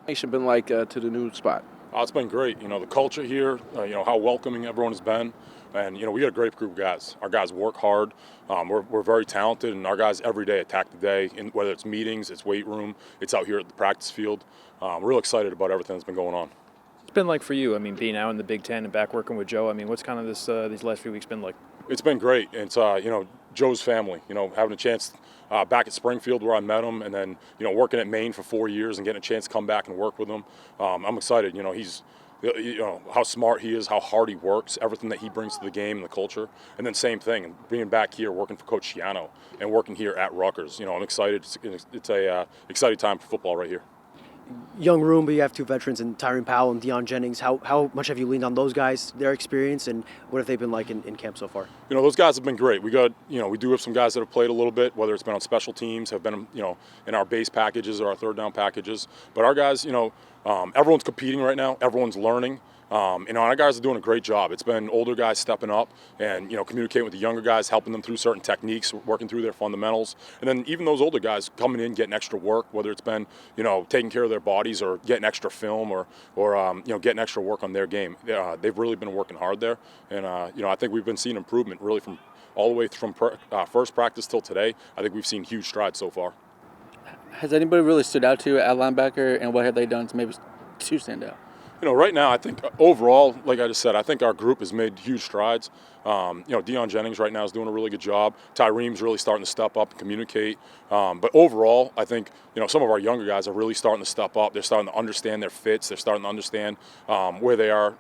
It's been like to the new spot. It's been great. The culture here, how welcoming everyone has been. And, we got a great group of guys. Our guys work hard. We're very talented, and our guys every day attack the day, and whether it's meetings, it's weight room, it's out here at the practice field. We're real excited about everything that's been going on. It's been like for you? I mean, being out in the Big Ten and back working with Joe, I mean, what's kind of these last few weeks been like? It's been great. It's, Joe's family, having a chance back at Springfield where I met him, and then, working at Maine for 4 years and getting a chance to come back and work with him. I'm excited. He's, how smart he is, how hard he works, everything that he brings to the game and the culture. And then same thing, and being back here working for Coach Schiano and working here at Rutgers. I'm excited. It's a exciting time for football right here. Young room, but you have two veterans in Tyrone Powell and Deion Jennings. How much have you leaned on those guys, their experience, and what have they been like in camp so far? Those guys have been great. We do have some guys that have played a little bit, whether it's been on special teams, have been, in our base packages or our third down packages. But our guys, everyone's competing right now. Everyone's learning. Our guys are doing a great job. It's been older guys stepping up and, communicating with the younger guys, helping them through certain techniques, working through their fundamentals. And then even those older guys coming in, getting extra work, whether it's been, taking care of their bodies or getting extra film or getting extra work on their game. They've really been working hard there. And, I think we've been seeing improvement really from all the way from first practice till today. I think we've seen huge strides so far. Has anybody really stood out to you at linebacker, and what have they done to stand out? Right now, I think overall, like I just said, I think our group has made huge strides. Deion Jennings right now is doing a really good job. Tyreem's really starting to step up and communicate. But overall, I think, some of our younger guys are really starting to step up. They're starting to understand their fits. They're starting to understand where they are,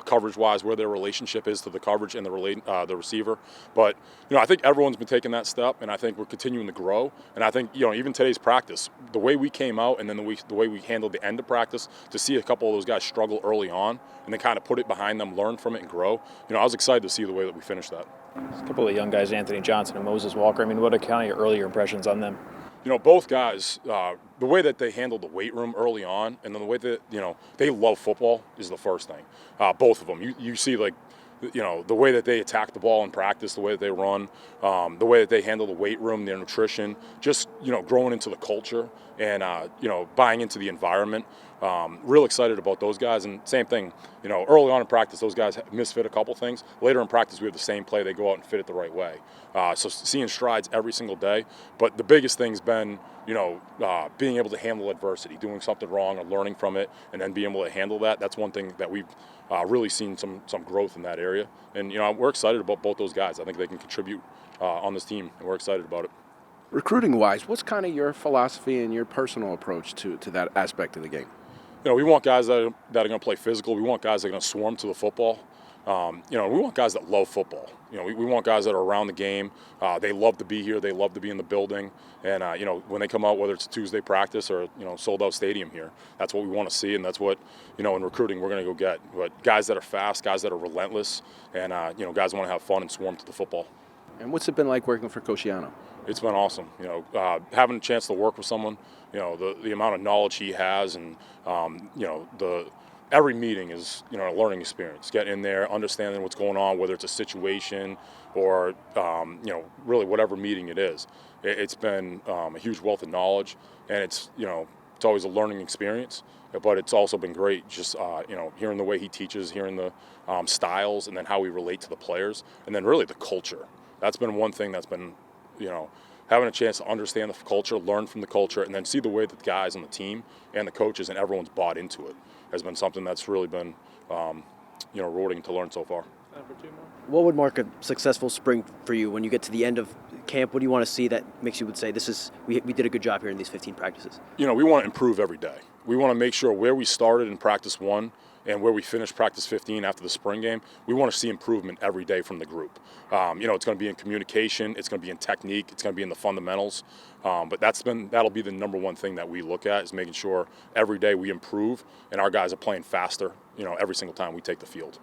coverage-wise, where their relationship is to the coverage and the receiver. But, I think everyone's been taking that step, and I think we're continuing to grow. And I think, even today's practice, the way we came out and then the way we handled the end of practice, to see a couple of those guys struggle early on and then kind of put it behind them, learn from it, and grow. I was excited to see the way that we finished that. A couple of young guys, Anthony Johnson and Moses Walker. I mean, what are kind of your earlier impressions on them? Both guys, the way that they handled the weight room early on, and then the way that, they love football is the first thing. Both of them. You see, like, the way that they attack the ball in practice, the way that they run, the way that they handle the weight room, their nutrition, just, growing into the culture and, buying into the environment. Real excited about those guys. And same thing, early on in practice, those guys misfit a couple things. Later in practice, we have the same play. They go out and fit it the right way. So seeing strides every single day. But the biggest thing's been, being able to handle adversity, doing something wrong or learning from it, and then being able to handle that. That's one thing that we've really seen some growth in that area. And, we're excited about both those guys. I think they can contribute on this team, and we're excited about it. Recruiting-wise, what's kind of your philosophy and your personal approach to that aspect of the game? We want guys that are going to play physical. We want guys that are going to swarm to the football. We want guys that love football. We want guys that are around the game. They love to be here. They love to be in the building. And, when they come out, whether it's a Tuesday practice or, sold-out stadium here, that's what we want to see, and that's what, in recruiting we're going to go get. But guys that are fast, guys that are relentless, and, guys want to have fun and swarm to the football. And what's it been like working for Coach Schiano? It's been awesome. Having a chance to work with someone, the amount of knowledge he has, and every meeting is a learning experience. Getting in there, understanding what's going on, whether it's a situation or really whatever meeting it is. It's been a huge wealth of knowledge, and it's always a learning experience. But it's also been great, just hearing the way he teaches, hearing the styles, and then how we relate to the players, and then really the culture. That's been one thing that's been, having a chance to understand the culture, learn from the culture, and then see the way that the guys on the team and the coaches and everyone's bought into it has been something that's really been, rewarding to learn so far. What would mark a successful spring for you when you get to the end of camp? What do you want to see that makes you would say we did a good job here in these 15 practices? We want to improve every day. We want to make sure where we started in practice 1 and where we finished practice 15 after the spring game, we want to see improvement every day from the group. It's going to be in communication, it's going to be in technique, it's going to be in the fundamentals. But that'll be the number one thing that we look at, is making sure every day we improve and our guys are playing faster, every single time we take the field.